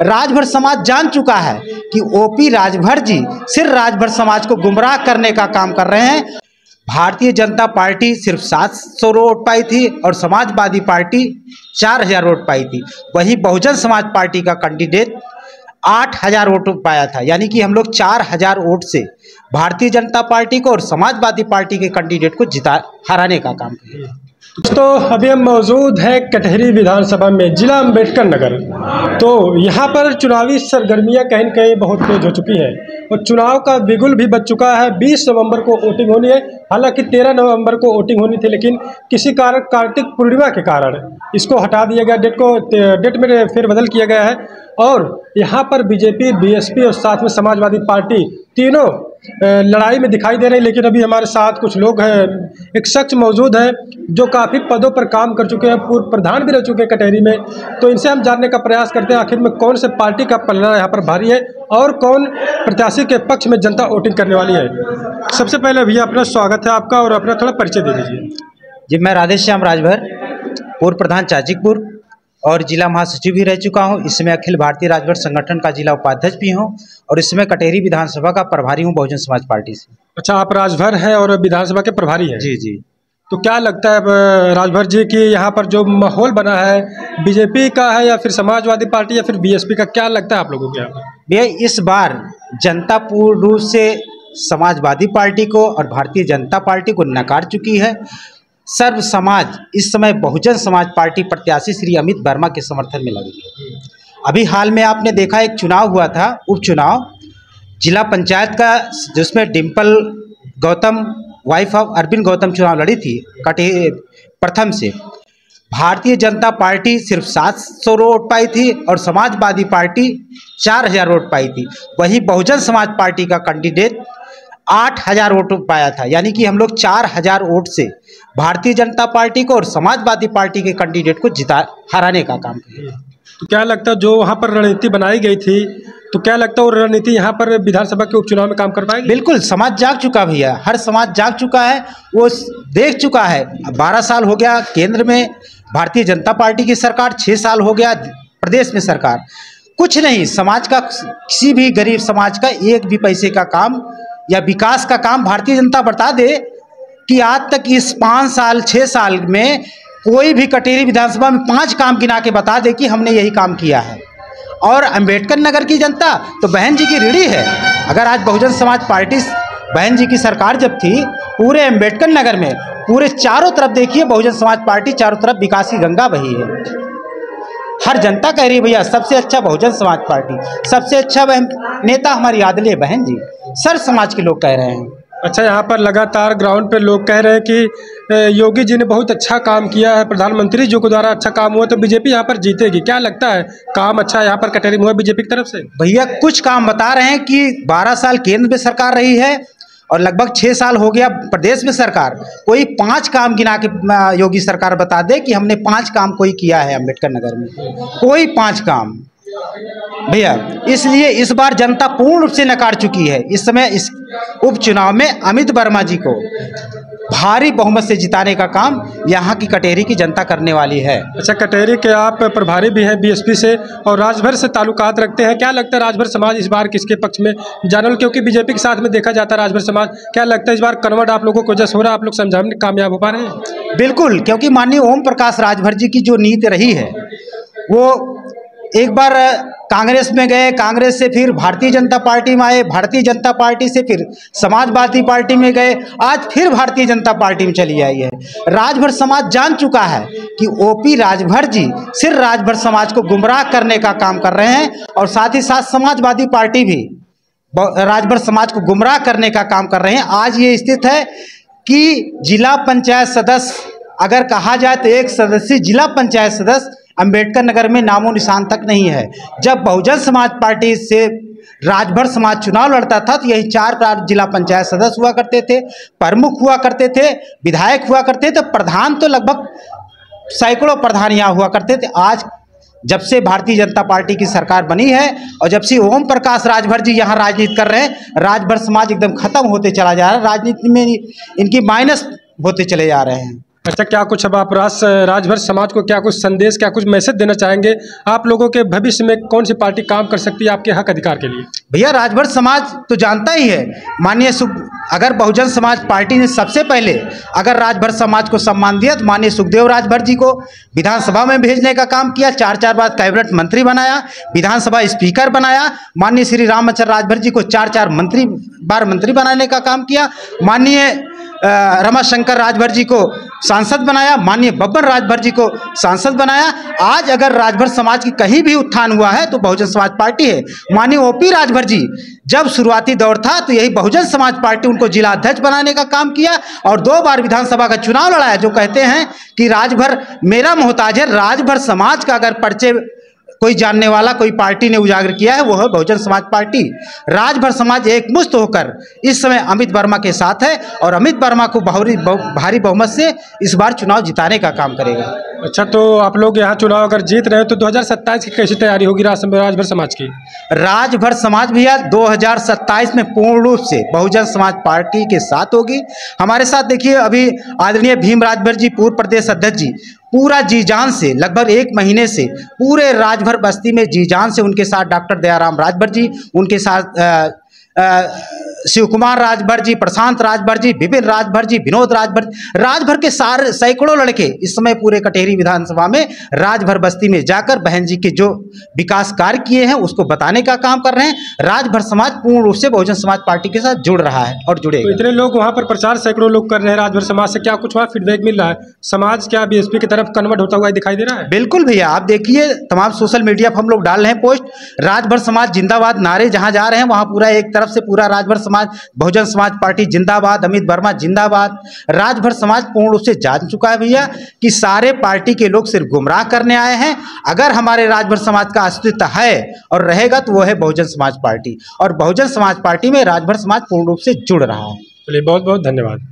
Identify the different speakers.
Speaker 1: राजभर समाज जान चुका है कि ओपी राजभर जी सिर्फ राजभर समाज को गुमराह करने का काम कर रहे हैं। भारतीय जनता पार्टी सिर्फ 700 वोट पाई थी और समाजवादी पार्टी 4000 वोट पाई थी। वही बहुजन समाज पार्टी का कैंडिडेट 8000 वोट पाया था, यानी कि हम लोग 4000 वोट से भारतीय जनता पार्टी को और समाजवादी पार्टी के कैंडिडेट को हराने का काम किया।
Speaker 2: तो अभी हम मौजूद हैं कटहरी विधानसभा में, जिला अम्बेडकर नगर। तो यहाँ पर चुनावी सरगर्मियाँ कहीं न कहीं बहुत तेज हो चुकी हैं और चुनाव का बिगुल भी बज चुका है। 20 नवंबर को वोटिंग होनी है, हालांकि 13 नवंबर को वोटिंग होनी थी, लेकिन किसी कारण कार्तिक पूर्णिमा के कारण इसको हटा दिया गया। डेट में फेरबदल किया गया है और यहाँ पर बीजेपी, बीएसपी और साथ में समाजवादी पार्टी तीनों लड़ाई में दिखाई दे रहे हैं। लेकिन अभी हमारे साथ कुछ लोग हैं, एक शख्स मौजूद है जो काफ़ी पदों पर काम कर चुके हैं, पूर्व प्रधान भी रह चुके हैं कटहरी में। तो इनसे हम जानने का प्रयास करते हैं आखिर में कौन से पार्टी का पलड़ा यहाँ पर भारी है और कौन प्रत्याशी के पक्ष में जनता वोटिंग करने वाली है। सबसे पहले भैया अपना स्वागत है आपका और अपना थोड़ा परिचय दे दीजिए।
Speaker 1: जी, मैं राधेश्याम राजभर, पूर्व प्रधान चाचिकपुर और जिला महासचिव भी रह चुका हूं। इसमें अखिल भारतीय राजभर संगठन का जिला उपाध्यक्ष भी हूं और इसमें कटहरी विधानसभा का प्रभारी हूं बहुजन समाज पार्टी से।
Speaker 2: अच्छा, आप राजभर हैं और विधानसभा के प्रभारी हैं?
Speaker 1: जी जी।
Speaker 2: तो क्या लगता है राजभर जी कि यहाँ पर जो माहौल बना है बीजेपी का है या फिर समाजवादी पार्टी या फिर बीएसपी का, क्या लगता है आप लोगों को? यहाँ पर
Speaker 1: भैया इस बार जनता पूर्ण रूप से समाजवादी पार्टी को और भारतीय जनता पार्टी को नकार चुकी है। सर्व समाज इस समय बहुजन समाज पार्टी प्रत्याशी श्री अमित वर्मा के समर्थन में लगी है। अभी हाल में आपने देखा एक चुनाव हुआ था, उपचुनाव जिला पंचायत का, जिसमें डिम्पल गौतम वाइफ ऑफ अरविंद गौतम चुनाव लड़ी थी कटहरी प्रथम से। भारतीय जनता पार्टी सिर्फ 700 वोट पाई थी और समाजवादी पार्टी 4000 वोट पाई थी। वही बहुजन समाज पार्टी का कैंडिडेट 8000 वोट पाया था, यानी कि हम लोग 4000 वोट से भारतीय जनता पार्टी को और समाजवादी पार्टी के कैंडिडेट को हराने का काम किया।
Speaker 2: तो क्या लगता है जो वहाँ पर रणनीति बनाई गई थी, तो क्या लगता है वो रणनीति यहाँ पर विधानसभा के उपचुनाव में काम कर पाएगी?
Speaker 1: बिल्कुल, समाज जाग चुका भैया, हर समाज जाग चुका है, वो देख चुका है। 12 साल हो गया केंद्र में भारतीय जनता पार्टी की सरकार, 6 साल हो गया प्रदेश में सरकार, कुछ नहीं समाज का, किसी भी गरीब समाज का एक भी पैसे का काम या विकास का काम भारतीय जनता बता दे कि आज तक इस 5 साल 6 साल में कोई भी कटहरी विधानसभा में 5 काम गिना के बता दे कि हमने यही काम किया है। और अम्बेडकर नगर की जनता तो बहन जी की रीढ़ी है। अगर आज बहुजन समाज पार्टी बहन जी की सरकार जब थी, पूरे अम्बेडकर नगर में पूरे चारों तरफ देखिए बहुजन समाज पार्टी, चारों तरफ विकास की गंगा बही है। हर जनता कह रही है भैया सबसे अच्छा बहुजन समाज पार्टी, सबसे अच्छा नेता हमारी आदरणीय बहन जी, सर समाज के लोग कह रहे हैं।
Speaker 2: अच्छा, यहाँ पर लगातार ग्राउंड पे लोग कह रहे हैं कि योगी जी ने बहुत अच्छा काम किया है, प्रधानमंत्री जी के द्वारा अच्छा काम हुआ, तो बीजेपी यहाँ पर जीतेगी। क्या लगता है काम अच्छा यहाँ पर कटहरी में हुआ बीजेपी की तरफ से?
Speaker 1: भैया कुछ काम बता रहे हैं कि 12 साल केंद्र में सरकार रही है और लगभग 6 साल हो गया प्रदेश में सरकार, कोई 5 काम गिना के योगी सरकार बता दे कि हमने 5 काम कोई किया है अम्बेडकर नगर में, कोई 5 काम भैया। इसलिए इस बार जनता पूर्ण रूप से नकार चुकी है। इस समय इस उपचुनाव में अमित वर्मा जी को भारी बहुमत से जिताने का काम यहाँ की कटहरी की जनता करने वाली है।
Speaker 2: अच्छा, कटहरी के आप प्रभारी भी हैं बीएसपी से और राजभर से ताल्लुकात रखते हैं, क्या लगता है राजभर समाज इस बार किसके पक्ष में जानल, क्योंकि बीजेपी के साथ में देखा जाता है राजभर समाज, क्या लगता है इस बार कन्वर्ट आप लोगों को जैसे हो रहा है, आप लोग समझाने में कामयाब हो पा रहे हैं?
Speaker 1: बिल्कुल, क्योंकि माननीय ओम प्रकाश राजभर जी की जो नीति रही है, वो एक बार कांग्रेस में गए, कांग्रेस से फिर भारतीय जनता पार्टी में आए, भारतीय जनता पार्टी से फिर समाजवादी पार्टी में गए, आज फिर भारतीय जनता पार्टी में चली आई है। राजभर समाज जान चुका है कि ओपी राजभर जी सिर्फ राजभर समाज को गुमराह करने का काम कर रहे हैं और साथ ही साथ समाजवादी पार्टी भी राजभर समाज को गुमराह करने का काम कर रहे हैं। आज ये स्थिति है कि जिला पंचायत सदस्य अगर कहा जाए तो एक सदस्य जिला पंचायत सदस्य अम्बेडकर नगर में नामो निशान तक नहीं है। जब बहुजन समाज पार्टी से राजभर समाज चुनाव लड़ता था तो यही 4 जिला पंचायत सदस्य हुआ करते थे, प्रमुख हुआ करते थे, विधायक हुआ करते थे, प्रधान तो लगभग सैकड़ों प्रधान यहाँ हुआ करते थे। आज जब से भारतीय जनता पार्टी की सरकार बनी है और जब से ओम प्रकाश राजभर जी यहाँ राजनीति कर रहे हैं, राजभर समाज एकदम खत्म होते चला जा रहा है, राजनीति में इनकी माइनस होते चले जा रहे हैं।
Speaker 2: अच्छा, क्या कुछ अब आप राजभर समाज को क्या कुछ संदेश, क्या कुछ मैसेज देना चाहेंगे? आप लोगों के भविष्य में कौन सी पार्टी काम कर सकती है आपके हक अधिकार के लिए?
Speaker 1: भैया, राजभर समाज तो जानता ही है, माननीय अगर बहुजन समाज पार्टी ने सबसे पहले अगर राजभर समाज को सम्मान दिया तो माननीय सुखदेव राजभर जी को विधानसभा में भेजने का काम किया, 4 बार कैबिनेट मंत्री बनाया, विधानसभा स्पीकर बनाया, माननीय श्री रामचंद्र राजभर जी को 4 बार मंत्री बनाने का काम किया, माननीय रमाशंकर राजभर जी को सांसद बनाया, माननीय बब्बर राजभर जी को सांसद बनाया। आज अगर राजभर समाज की कहीं भी उत्थान हुआ है तो बहुजन समाज पार्टी है। माननीय ओपी राजभर जी जब शुरुआती दौर था तो यही बहुजन समाज पार्टी उनको जिला अध्यक्ष बनाने का काम किया और 2 बार विधानसभा का चुनाव लड़ाया। जो कहते हैं कि राजभर मेरा मोहताज है, राजभर समाज का अगर परिचय कोई जानने वाला कोई पार्टी ने उजागर किया है वो है बहुजन समाज पार्टी। राजभर समाज एकमुश्त होकर इस समय अमित वर्मा के साथ है और अमित वर्मा को भारी बहुमत से इस बार चुनाव जिताने का काम करेगा।
Speaker 2: अच्छा, तो आप लोग यहाँ चुनाव अगर जीत रहे हो तो 2027 की कैसी तैयारी होगी राजभर समाज की?
Speaker 1: राजभर समाज भैया 2027 में पूर्ण रूप से बहुजन समाज पार्टी के साथ होगी। हमारे साथ देखिए अभी आदरणीय भीम राजभर जी पूर्व प्रदेश अध्यक्ष जी पूरा जी जान से लगभग 1 महीने से पूरे राजभर बस्ती में जी जान से उनके साथ डॉक्टर दयाराम राजभर जी, उनके साथ शिव कुमार राजभर जी, प्रशांत राजभर जी, विपिन राजभर जी, विनोद राजभर के सारे सैकड़ों लड़के इस समय पूरे कटेहरी विधानसभा में राजभर बस्ती में जाकर बहन जी के जो विकास कार्य किए हैं उसको बताने का काम कर रहे हैं। राजभर समाज पूर्ण रूप से बहुजन समाज पार्टी के साथ जुड़ रहा है और जुड़ेगा।
Speaker 2: तो इतने लोग वहाँ पर प्रचार सैकड़ों लोग कर रहे हैं राजभर समाज से, क्या कुछ वहाँ फीडबैक मिल रहा है? समाज क्या बीएसपी की तरफ कन्वर्ट होता हुआ दिखाई दे रहा है?
Speaker 1: बिल्कुल भैया, आप देखिए तमाम सोशल मीडिया पर हम लोग डाल रहे हैं पोस्ट, राजभर समाज जिंदाबाद नारे जहाँ जा रहे हैं वहाँ पूरा एक तरफ से पूरा राजभर समाज बहुजन समाज पार्टी जिंदाबाद, अमित वर्मा जिंदाबाद। राजभर समाज पूर्ण रूप से जान चुका है भैया कि सारे पार्टी के लोग सिर्फ गुमराह करने आए हैं। अगर हमारे राजभर समाज का अस्तित्व है और रहेगा तो वो है बहुजन समाज पार्टी और बहुजन समाज पार्टी में राजभर समाज पूर्ण रूप से जुड़ रहा है।
Speaker 2: चलिए, बहुत बहुत धन्यवाद।